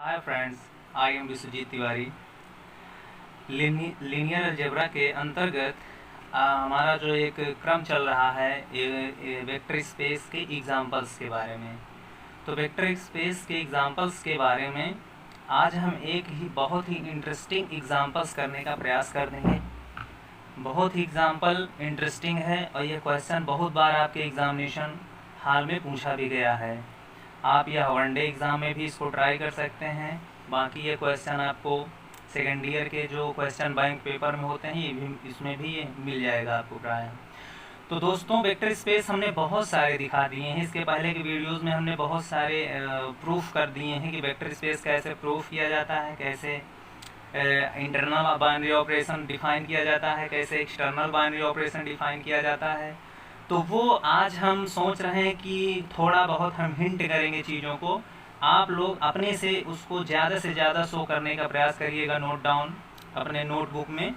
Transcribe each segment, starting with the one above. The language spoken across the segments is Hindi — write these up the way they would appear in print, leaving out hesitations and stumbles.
Hi friends, I am Vishwajeet Tiwari. Linear algebra के अंतर्गत हमारा जो एक क्रम चल रहा है ये वेक्टर स्पेस के एग्जांपल्स के बारे में। तो वेक्टर स्पेस के एग्जांपल्स के बारे में आज हम एक ही बहुत ही इंटरेस्टिंग एग्जांपल्स करने का प्रयास कर देंगे। बहुत ही एग्जांपल इंटरेस्टिंग है और ये क्वेश्चन बहुत बार आपके एग्जामिनेशन हाल में पूछा भी गया है। आप यह वनडे एग्ज़ाम में भी इसको ट्राई कर सकते हैं। बाकी ये क्वेश्चन आपको सेकेंड ईयर के जो क्वेश्चन बैंक पेपर में होते हैं ये भी इसमें भी मिल जाएगा आपको प्राय। तो दोस्तों, वेक्टर स्पेस हमने बहुत सारे दिखा दिए हैं। इसके पहले के वीडियोस में हमने बहुत सारे प्रूफ कर दिए हैं कि वेक्टर स्पेस कैसे प्रूफ किया जाता है, कैसे इंटरनल बाइनरी ऑपरेशन डिफाइन किया जाता है, कैसे एक्सटर्नल बाइनरी ऑपरेशन डिफाइन किया जाता है। तो वो आज हम सोच रहे हैं कि थोड़ा बहुत हम हिंट करेंगे चीज़ों को। आप लोग अपने से उसको ज़्यादा से ज़्यादा शो करने का प्रयास करिएगा, नोट डाउन अपने नोटबुक में।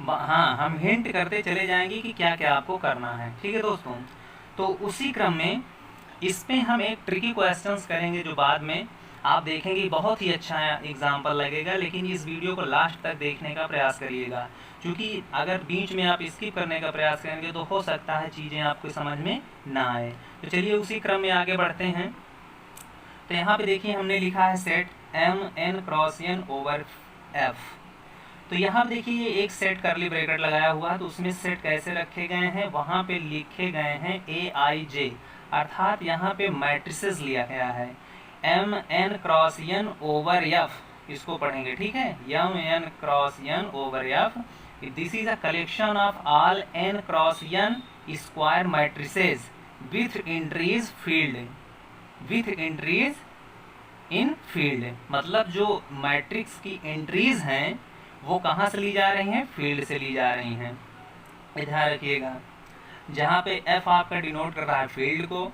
हाँ, हम हिंट करते चले जाएंगे कि क्या क्या आपको करना है। ठीक है दोस्तों, तो उसी क्रम में इस पर हम एक ट्रिकी क्वेश्चंस करेंगे जो बाद में आप देखेंगे बहुत ही अच्छा एग्जाम्पल लगेगा। लेकिन इस वीडियो को लास्ट तक देखने का प्रयास करिएगा, क्योंकि अगर बीच में आप स्किप करने का प्रयास करेंगे तो हो सकता है चीज़ें आपको समझ में ना आए। तो चलिए उसी क्रम में आगे बढ़ते हैं। तो यहाँ पे देखिए हमने लिखा है सेट M(n)×n ओवर F। तो यहाँ पे देखिए ये एक सेट करली ब्रैकेट लगाया हुआ है, तो उसमें सेट कैसे रखे गए हैं, वहाँ पे लिखे गए हैं Aij, अर्थात यहाँ पे मैट्रिसेस लिया गया है M(n)×n ओवर F। इसको पढ़ेंगे, ठीक है। M(n)×n over F, this is a collection of all n×n square matrices with entries field, with entries in field. मतलब जो मैट्रिक्स की एंट्रीज हैं वो कहाँ से ली जा रही हैं, फील्ड से ली जा रही हैं। ध्यान रखिएगा, जहाँ पे F आपका डिनोट कर रहा है फील्ड को,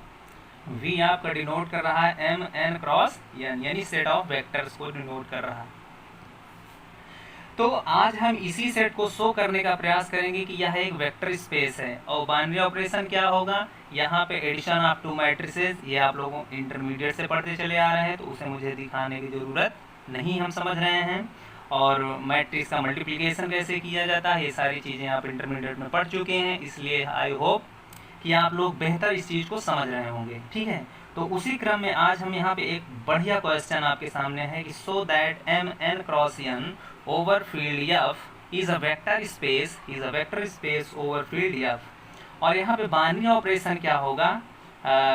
V आपका डिनोट कर रहा है M(n)×n, यानी सेट ऑफ वेक्टर्स को डिनोट कर रहा है। तो आज हम इसी सेट को शो करने का प्रयास करेंगे कि यह एक वेक्टर स्पेस है। और बाइनरी ऑपरेशन क्या होगा, यहाँ पे एडिशन ऑफ टू मैट्रिसेस, ये आप लोगों इंटरमीडिएट से पढ़ते चले आ रहे हैं तो उसे मुझे दिखाने की ज़रूरत नहीं, हम समझ रहे हैं। और मैट्रिक्स का मल्टीप्लिकेशन कैसे किया जाता है ये सारी चीज़ें आप इंटरमीडिएट में पढ़ चुके हैं, इसलिए आई होप कि आप लोग बेहतर इस चीज़ को समझ रहे होंगे। ठीक है, तो उसी क्रम में आज हम यहाँ पे एक बढ़िया क्वेश्चन आपके सामने है कि so that M(n)×n over field F is a vector space, is a vector space over field F। और यहाँ पे बाइनरी ऑपरेशन क्या होगा,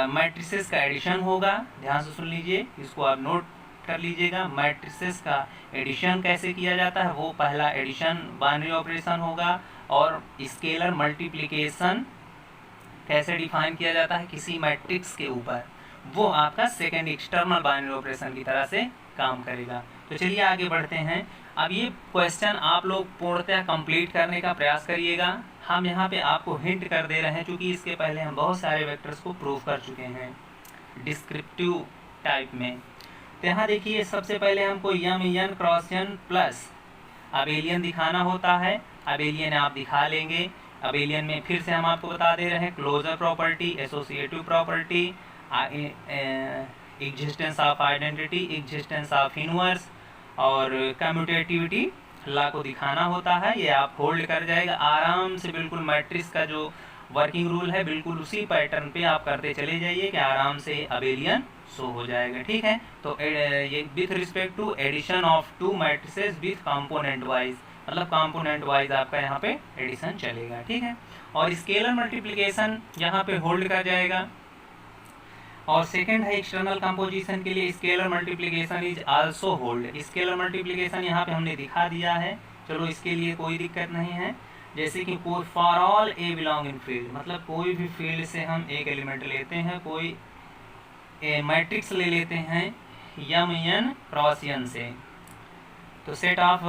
मैट्रिसेस का एडिशन होगा। ध्यान से सुन लीजिए, इसको आप नोट कर लीजिएगा। मैट्रिसेस का एडिशन कैसे किया जाता है, वो पहला एडिशन बाइनरी ऑपरेशन होगा। और स्केलर मल्टीप्लिकेशन कैसे डिफाइन किया जाता है किसी मैट्रिक्स के ऊपर, वो आपका सेकेंड एक्सटर्नल बाइनरी ऑपरेशन की तरह से काम करेगा। तो चलिए आगे बढ़ते हैं। अब ये क्वेश्चन आप लोग पूर्णतः कंप्लीट करने का प्रयास करिएगा। हम यहाँ पे आपको हिंट कर दे रहे हैं, क्योंकि इसके पहले हम बहुत सारे वेक्टर्स को प्रूव कर चुके हैं डिस्क्रिप्टिव टाइप में। तो यहाँ देखिए सबसे पहले हमको M(n)×n प्लस अबेलियन दिखाना होता है। अबेलियन आप दिखा लेंगे। अबेलियन में फिर से हम आपको बता दे रहे हैं closure property, associative property, existence of identity, existence of inverse और कम्यूटेटिविटी लॉ को दिखाना होता है। ये आप होल्ड कर जाएगा आराम से, बिल्कुल मैट्रिक्स का जो वर्किंग रूल है बिल्कुल उसी पैटर्न पे आप करते चले जाइए कि आराम से अबेलियन शो हो जाएगा। ठीक है, तो ये with respect to addition of two matrices with component wise, मतलब कंपोनेंट वाइज आपका यहाँ पे एडिशन चलेगा। ठीक है, और स्केलर मल्टीप्लिकेशन यहाँ पे होल्ड कर जाएगा। और सेकंड है एक्सटर्नल कंपोजिशन के लिए scalar multiplication is also hold. Scalar multiplication यहाँ पे हमने दिखा दिया है, चलो इसके लिए कोई दिक्कत नहीं है। जैसे कि for all A belong in field, मतलब कोई भी फील्ड से हम एक एलिमेंट लेते हैं, कोई मैट्रिक्स ले लेते हैं M(n)×n से। तो सेट ऑफ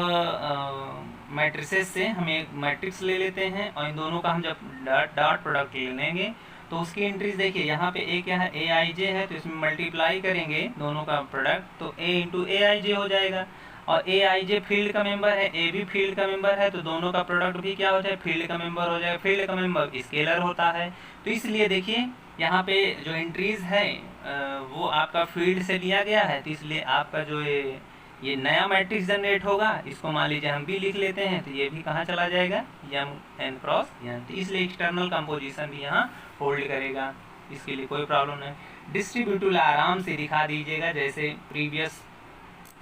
मैट्रिसेस से हम एक मैट्रिक्स ले लेते हैं और इन दोनों का हम जब डॉट प्रोडक्ट ले लेंगे तो उसकी एंट्रीज देखिए, यहाँ पे ए क्या है, Aij है, तो इसमें मल्टीप्लाई करेंगे दोनों का प्रोडक्ट तो A(Aij) हो जाएगा। और Aij फील्ड का मेंबर है, A भी फील्ड का मेंबर है, तो दोनों का प्रोडक्ट भी क्या हो जाए, फील्ड का मेंबर हो जाएगा। फील्ड का मेंबर स्केलर होता है, तो इसलिए देखिए यहाँ पे जो एंट्रीज है वो आपका फील्ड से लिया गया है, तो इसलिए आपका जो ये नया मैट्रिक्स जनरेट होगा, इसको मान लीजिए हम भी लिख लेते हैं, तो ये भी कहाँ चला जाएगा, यम एन क्रॉस यन। तो इसलिए एक्सटर्नल कंपोजिशन भी यहाँ होल्ड करेगा, इसके लिए कोई प्रॉब्लम नहीं। डिस्ट्रीब्यूटिव आराम से दिखा दीजिएगा, जैसे प्रीवियस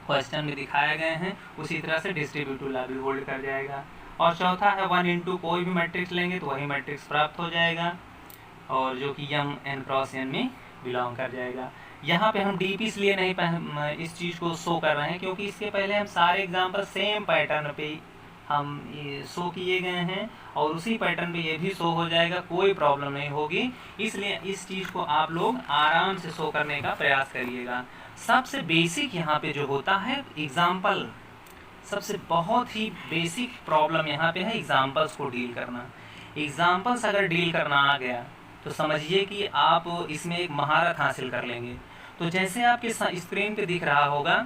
क्वेश्चन में दिखाए गए हैं उसी तरह से डिस्ट्रीब्यूटिव ला भी होल्ड कर जाएगा। और चौथा है 1 इंटू कोई भी मैट्रिक्स लेंगे तो वही मैट्रिक्स प्राप्त हो जाएगा, और जो कि यम एन क्रॉस एन में बिलोंग कर जाएगा। यहाँ पे हम डीपी इसलिए नहीं इस चीज़ को शो कर रहे हैं क्योंकि इसके पहले हम सारे एग्जाम्पल सेम पैटर्न पे हम ये शो किए गए हैं, और उसी पैटर्न पे ये भी शो हो जाएगा, कोई प्रॉब्लम नहीं होगी। इसलिए इस चीज़ को आप लोग आराम से शो करने का प्रयास करिएगा। सबसे बेसिक यहाँ पे जो होता है एग्जाम्पल, सबसे बहुत ही बेसिक प्रॉब्लम यहाँ पे है एग्जाम्पल्स को डील करना। एग्जाम्पल्स अगर डील करना आ गया तो समझिए कि आप इसमें एक महारत हासिल कर लेंगे। तो जैसे आपके स्क्रीन पे दिख रहा होगा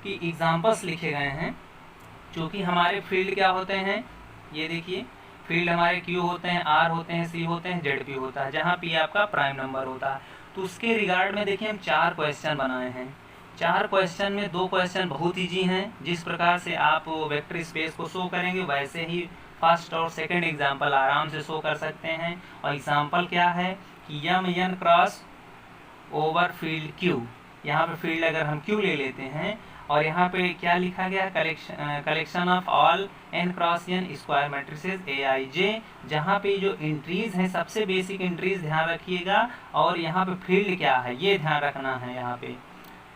कि एग्जाम्पल्स लिखे गए हैं, जो कि हमारे फील्ड क्या होते हैं, ये देखिए फील्ड हमारे क्यू होते हैं, आर होते हैं, सी होते हैं, जेड पी होता है, जहाँ पी आपका प्राइम नंबर होता है। तो उसके रिगार्ड में देखिए हम 4 क्वेश्चन बनाए हैं। 4 क्वेश्चन में 2 क्वेश्चन बहुत ईजी हैं, जिस प्रकार से आप वेक्टर स्पेस को शो करेंगे वैसे ही फर्स्ट और सेकंड एग्जाम्पल आराम से शो कर सकते हैं। और एग्जाम्पल क्या है कि M N cross over field Q, यहाँ पे फील्ड अगर हम क्यू ले लेते हैं, और यहाँ पे क्या लिखा गया, collection of all n cross n square matrices a I j, जहाँ पे जो एंट्रीज हैं सबसे बेसिक एंट्रीज ध्यान रखिएगा, और यहाँ पे फील्ड क्या है ये ध्यान रखना है यहाँ पे,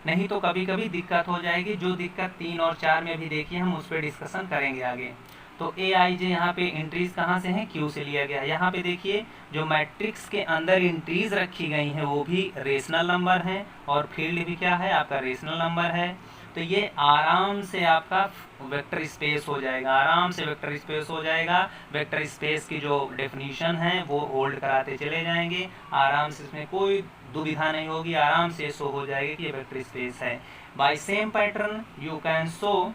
नहीं तो कभी कभी दिक्कत हो जाएगी। जो दिक्कत 3 और 4 में भी देखिए, हम उस पर डिस्कशन करेंगे आगे। तो ए आई जे यहाँ पे एंट्रीज कहाँ से हैं, क्यू से लिया गया है। यहाँ पे देखिए जो मैट्रिक्स के अंदर एंट्रीज रखी गई हैं वो भी रेशनल नंबर हैं, और फील्ड भी क्या है आपका रेशनल नंबर है। तो ये आराम से आपका वेक्टर स्पेस हो जाएगा, आराम से वेक्टर स्पेस हो जाएगा। वेक्टर स्पेस की जो डेफिनेशन है वो होल्ड कराते चले जाएंगे, आराम से, इसमें कोई दुविधा नहीं होगी, आराम से शो हो जाएगा कि ये वेक्टर स्पेस है। By same pattern you can show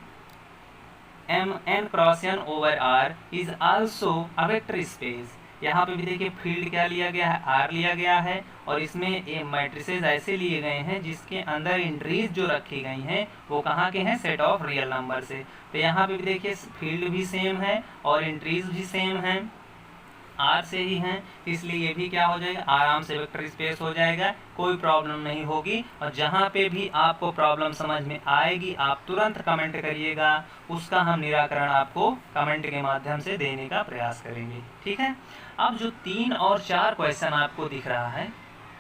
M N cross N over R is also a vector space. यहाँ पे भी देखिए फील्ड क्या लिया गया है, आर लिया गया है, और इसमें ये मैट्रिसेस ऐसे लिए गए हैं जिसके अंदर एंट्रीज जो रखी गई हैं वो कहाँ के हैं, सेट ऑफ रियल नंबर से। तो यहाँ पे भी देखिए फील्ड भी सेम है और एंट्रीज भी सेम हैं, आर से ही हैं, इसलिए ये भी क्या हो जाएगा, आराम से वेक्टर स्पेस हो जाएगा, कोई प्रॉब्लम नहीं होगी। और जहाँ पे भी आपको प्रॉब्लम समझ में आएगी आप तुरंत कमेंट करिएगा, उसका हम निराकरण आपको कमेंट के माध्यम से देने का प्रयास करेंगे, ठीक है। अब जो 3 और 4 क्वेश्चन आपको दिख रहा है,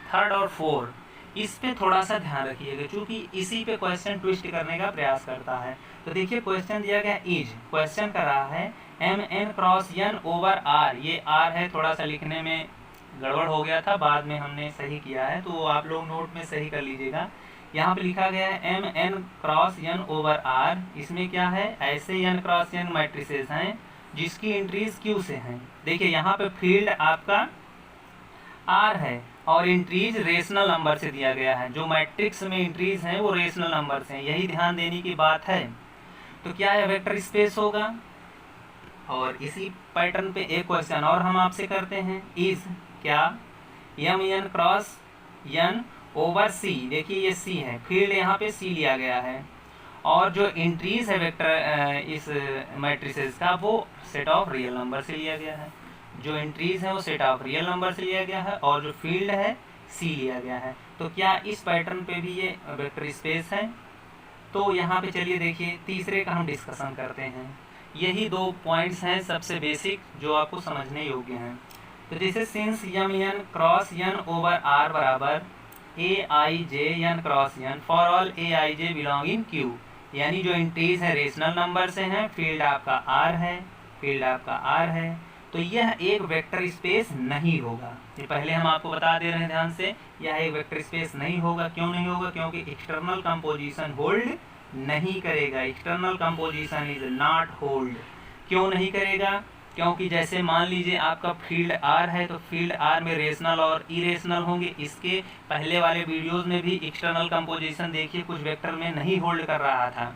3rd और 4, इस पे थोड़ा सा ध्यान रखिएगा, क्योंकि इसी पे क्वेश्चन ट्विस्ट करने का प्रयास करता है। तो देखिए क्वेश्चन दिया गया इज, क्वेश्चन कर रहा है M N cross N over R, ये आर है, थोड़ा सा लिखने में गड़बड़ हो गया था, बाद में हमने सही किया है, तो आप लोग नोट में सही कर लीजिएगा। यहाँ पे लिखा गया है M N cross N over R, इसमें क्या है, ऐसे एन क्रॉस एन मैट्रिसेस हैं जिसकी एंट्रीज क्यू से हैं। देखिए यहाँ पे फील्ड आपका आर है और एंट्रीज रेशनल नंबर से दिया गया है, जो मैट्रिक्स में एंट्रीज हैं वो रेशनल नंबर से हैं, यही ध्यान देने की बात है। तो क्या है, वेक्टर स्पेस होगा। और इसी पैटर्न पे एक क्वेश्चन और हम आपसे करते हैं, इज क्या M N cross N over C, देखिए ये सी है, फील्ड यहाँ पे सी लिया गया है, और जो एंट्रीज है वेक्टर इस मैट्रिसेस का वो सेट ऑफ रियल नंबर से लिया गया है, जो एंट्रीज है वो सेट ऑफ रियल नंबर से लिया गया है, और जो फील्ड है सी लिया गया है। तो क्या इस पैटर्न पे भी ये वेक्टर स्पेस है। तो यहाँ पे चलिए देखिए तीसरे का हम डिस्कशन करते हैं। यही 2 पॉइंट्स हैं सबसे बेसिक जो आपको समझने योग्य हैं। तो जैसे since M N cross N over R बराबर a I j n cross n for all a I j belong in Q, यानी जो एंट्रीज है रेशनल नंबर से हैं, फील्ड आपका आर है, फील्ड आपका आर है, तो यह एक वेक्टर स्पेस नहीं होगा। ये पहले हम आपको बता दे रहे हैं ध्यान से, यह एक वेक्टर स्पेस नहीं होगा। क्यों नहीं होगा, क्योंकि एक्सटर्नल कंपोजिशन होल्ड नहीं करेगा, external composition is not hold. क्यों नहीं करेगा, क्योंकि जैसे मान लीजिए आपका फील्ड आर है, तो फील्ड आर में रेशनल और इरेशनल होंगे। इसके पहले वाले वीडियोस में भी एक्सटर्नल कंपोजिशन देखिए कुछ वेक्टर में नहीं होल्ड कर रहा था,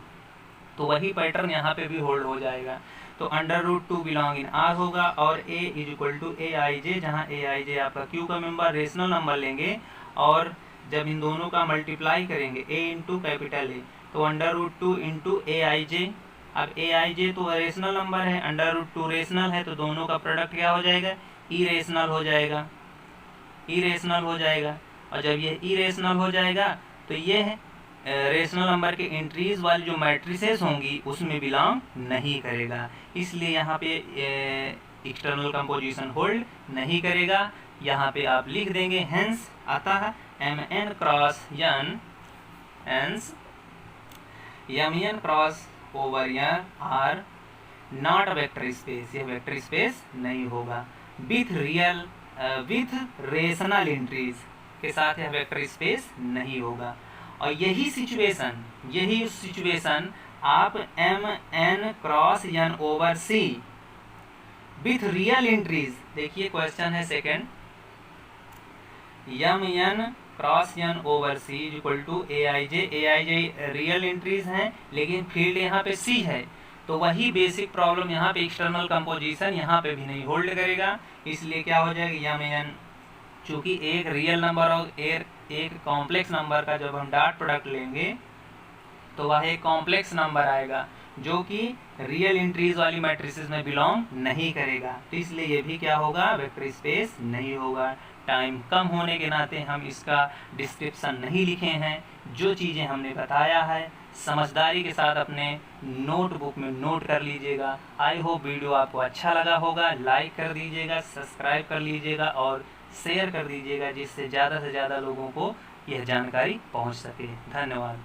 तो वही पैटर्न यहाँ पे भी होल्ड हो जाएगा। तो √2 बिलोंग इन आर होगा, और a is equal to A I j, जहाँ ए आई जे आपका क्यू का मेंबर रेशनल नंबर लेंगे, और जब इन दोनों का मल्टीप्लाई करेंगे a इंटू कैपिटल ए, तो √2 इंटू ए आई जे। अब ए आई जे तो रेशनल नंबर है, √2 रेशनल है, तो दोनों का प्रोडक्ट क्या हो जाएगा, इरेशनल हो जाएगा, इरेशनल हो जाएगा। और जब ये इरेशनल हो जाएगा तो ये रेशनल नंबर के एंट्रीज वाली जो मैट्रिसेस होंगी उसमें बिलोंग नहीं करेगा, इसलिए यहाँ पे एक्सटर्नल कंपोजिशन होल्ड नहीं करेगा। यहाँ पे आप लिख देंगे हेंस, अतः mn cross n hence mn cross over n R not vector space, यह वेक्टर स्पेस नहीं होगा। With real with rational entries के साथ यह वेक्टर स्पेस नहीं होगा। और यही सिचुएशन आप mn cross n over c with real entries, देखिए क्वेश्चन है second, mn cross n over c is equal to A I J real entries हैं, लेकिन फील्ड यहाँ पे c है, तो वही बेसिक प्रॉब्लम यहाँ पे एक्सटर्नल कंपोजिशन यहाँ पे भी नहीं होल्ड करेगा। इसलिए क्या हो जाएगा, mn चूंकि एक रियल नंबर और एक कॉम्प्लेक्स नंबर का जब हम डॉट प्रोडक्ट लेंगे तो वह एक कॉम्प्लेक्स नंबर आएगा जो कि रियल एंट्रीज वाली मैट्रिसेस में बिलोंग नहीं करेगा, तो इसलिए ये भी क्या होगा, वेक्टर स्पेस नहीं होगा। टाइम कम होने के नाते हम इसका डिस्क्रिप्शन नहीं लिखे हैं। जो चीज़ें हमने बताया है समझदारी के साथ अपने नोटबुक में नोट कर लीजिएगा। आई होप वीडियो आपको अच्छा लगा होगा, लाइक कर दीजिएगा, सब्सक्राइब कर लीजिएगा और शेयर कर दीजिएगा, जिससे ज़्यादा से ज़्यादा लोगों को यह जानकारी पहुंच सके। धन्यवाद।